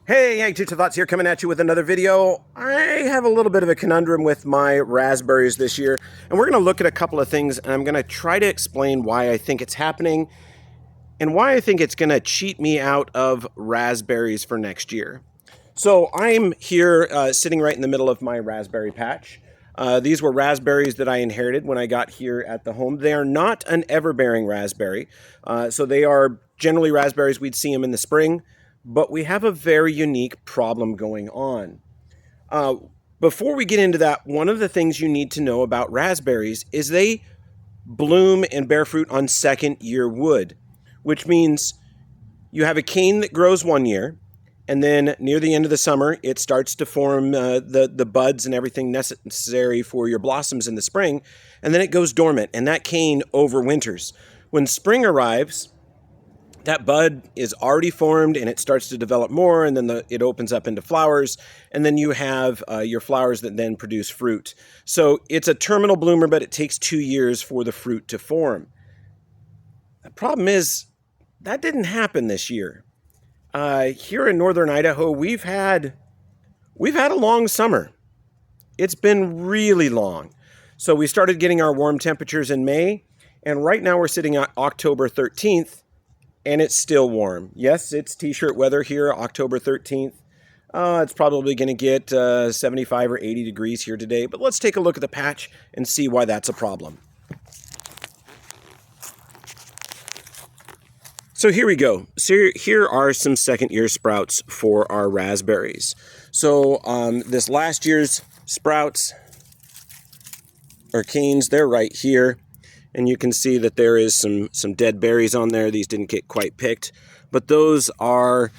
Hey, Teacher Thoughts here, coming at you with another video. I have a little bit of a conundrum with my raspberries this year, and we're going to look at a couple of things, and I'm going to try to explain why I think it's happening and why I think it's going to cheat me out of raspberries for next year. So I'm here sitting right in the middle of my raspberry patch. These were raspberries that I inherited when I got here at the home. They are not an ever-bearing raspberry, so they are generally raspberries. We'd see them in the spring. But we have a very unique problem going on. Before we get into that, one of the things you need to know about raspberries is they bloom and bear fruit on second-year wood, which means you have a cane that grows 1 year, and then near the end of the summer, it starts to form the buds and everything necessary for your blossoms in the spring, and then it goes dormant, and that cane overwinters. When spring arrives, that bud is already formed and it starts to develop more, and then it opens up into flowers, and then you have your flowers that then produce fruit. So it's a terminal bloomer, but it takes 2 years for the fruit to form. The problem is that didn't happen this year. Here in northern Idaho, we've had a long summer. It's been really long. So we started getting our warm temperatures in May, and right now we're sitting at October 13th. And it's still warm. Yes, it's t-shirt weather here, October 13th. It's probably going to get 75 or 80 degrees here today. But let's take a look at the patch and see why that's a problem. So here we go. So here are some second-year sprouts for our raspberries. So this last year's sprouts or canes, they're right here. And you can see that there is some dead berries on there. These didn't get quite picked. But those are,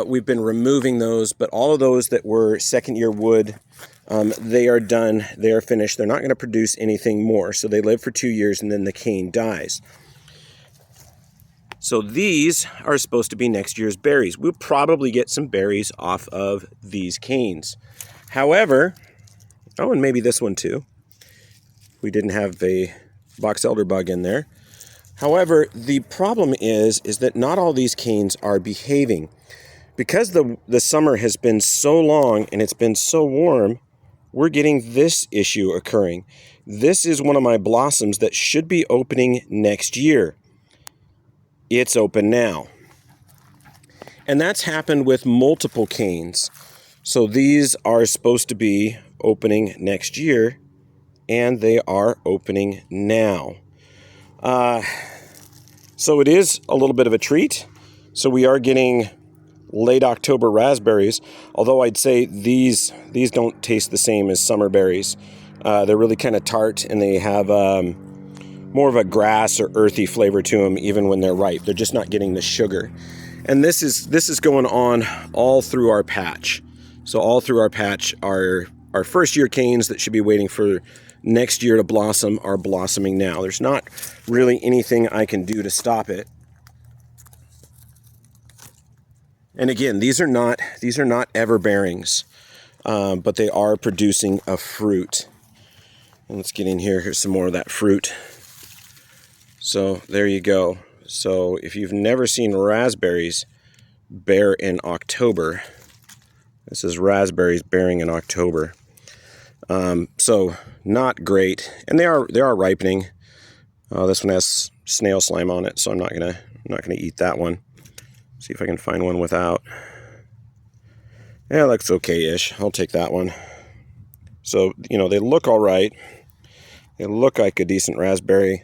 we've been removing those. But all of those that were second-year wood, they are done. They are finished. They're not going to produce anything more. So they live for 2 years and then the cane dies. So these are supposed to be next year's berries. We'll probably get some berries off of these canes. However, oh, and maybe this one too. We didn't have a box elder bug in there. However, the problem is that not all these canes are behaving. Because the summer has been so long and it's been so warm, we're getting this issue occurring. This is one of my blossoms that should be opening next year. It's open now. And that's happened with multiple canes. So these are supposed to be opening next year, and they are opening now. So it is a little bit of a treat. So we are getting late October raspberries, although I'd say these don't taste the same as summer berries. They're really kind of tart, and they have more of a grass or earthy flavor to them even when they're ripe. They're just not getting the sugar. And this is going on all through our patch. So all through our patch are our first year canes that should be waiting for next year to blossom are blossoming now. There's not really anything I can do to stop it. And again, these are not ever bearings, but they are producing a fruit. And let's get in here. Here's some more of that fruit. So there you go. So if you've never seen raspberries bear in October, this is raspberries bearing in October. So not great, and they are ripening. This one has snail slime on it, so I'm not gonna eat that one. See if I can find one without. Yeah, it looks okay-ish. I'll take that one. So they look all right. They look like a decent raspberry.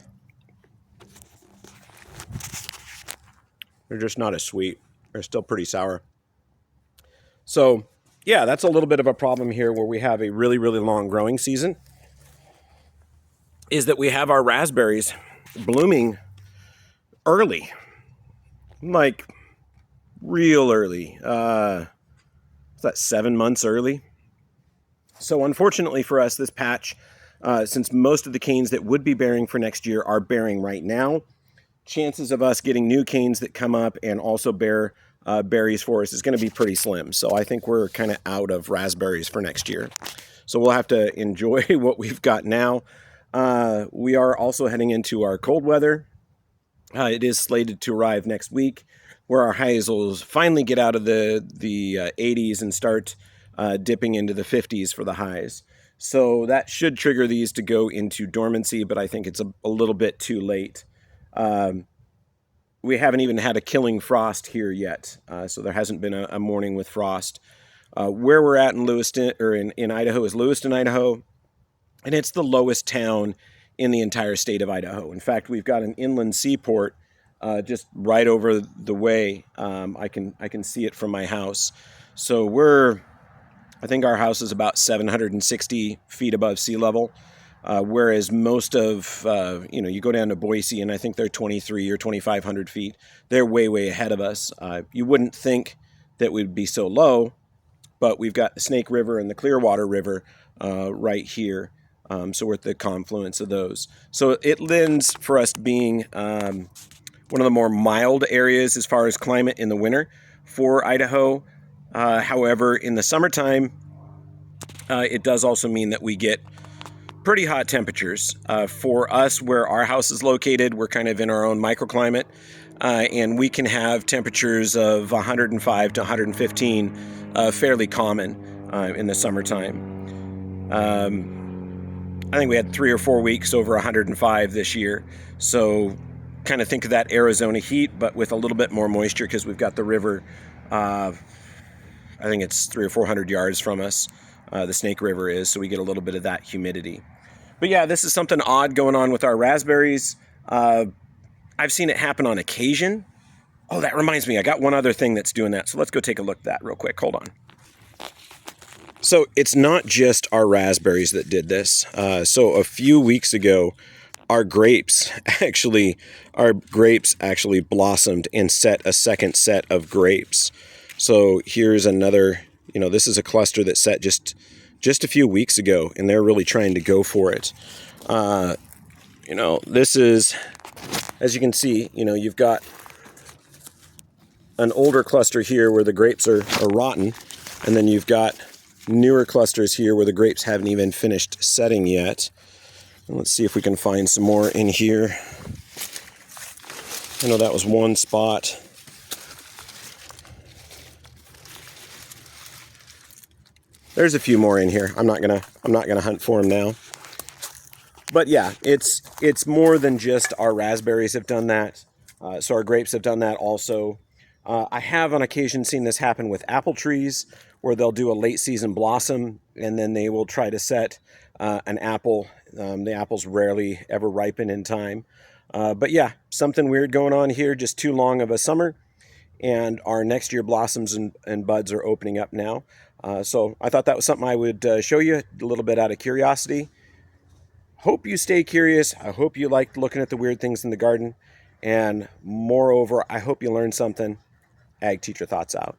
They're just not as sweet. They're still pretty sour. So yeah, that's a little bit of a problem here where we have a really, really long growing season, is that we have our raspberries blooming early, like real early. Is that 7 months early? So unfortunately for us, this patch, since most of the canes that would be bearing for next year are bearing right now, chances of us getting new canes that come up and also bear berries for us is going to be pretty slim. So I think we're kind of out of raspberries for next year. So we'll have to enjoy what we've got now. We are also heading into our cold weather. It is slated to arrive next week. where our highs will finally get out of the 80s and start dipping into the 50s for the highs. So that should trigger these to go into dormancy, but I think it's a little bit too late. We haven't even had a killing frost here yet, so there hasn't been a morning with frost. Where we're at in Lewiston, or in Idaho, is Lewiston, Idaho, and it's the lowest town in the entire state of Idaho. In fact, we've got an inland seaport just right over the way. I can see it from my house. So I think our house is about 760 feet above sea level. Whereas most of, you go down to Boise and I think they're 23 or 2,500 feet. They're way, way ahead of us. You wouldn't think that we'd be so low, but we've got the Snake River and the Clearwater River right here. So we're at the confluence of those. So it lends for us being one of the more mild areas as far as climate in the winter for Idaho. However, in the summertime, it does also mean that we get pretty hot temperatures. For us, where our house is located, we're kind of in our own microclimate, and we can have temperatures of 105 to 115 fairly common in the summertime. I think we had 3 or 4 weeks over 105 this year, so kind of think of that Arizona heat, but with a little bit more moisture because we've got the river, I think it's 300 or 400 yards from us. The Snake River is, so we get a little bit of that humidity. But yeah, this is something odd going on with our raspberries. I've seen it happen on occasion. Oh, that reminds me, I got one other thing that's doing that. So let's go take a look at that real quick. Hold on. So it's not just our raspberries that did this. So a few weeks ago, our grapes actually blossomed and set a second set of grapes. So here's another, this is a cluster that set just a few weeks ago, and they're really trying to go for it. This is, as you can see, you've got an older cluster here where the grapes are rotten, and then you've got newer clusters here where the grapes haven't even finished setting yet. And let's see if we can find some more in here. I know that was one spot. There's a few more in here. I'm not gonna hunt for them now. But yeah, it's more than just our raspberries have done that. So our grapes have done that also. I have on occasion seen this happen with apple trees, where they'll do a late season blossom and then they will try to set an apple. The apples rarely ever ripen in time. But yeah, something weird going on here, just too long of a summer. And our next year blossoms and buds are opening up now. So I thought that was something I would show you a little bit out of curiosity. Hope you stay curious. I hope you liked looking at the weird things in the garden. And moreover, I hope you learned something. Ag Teacher Thoughts out.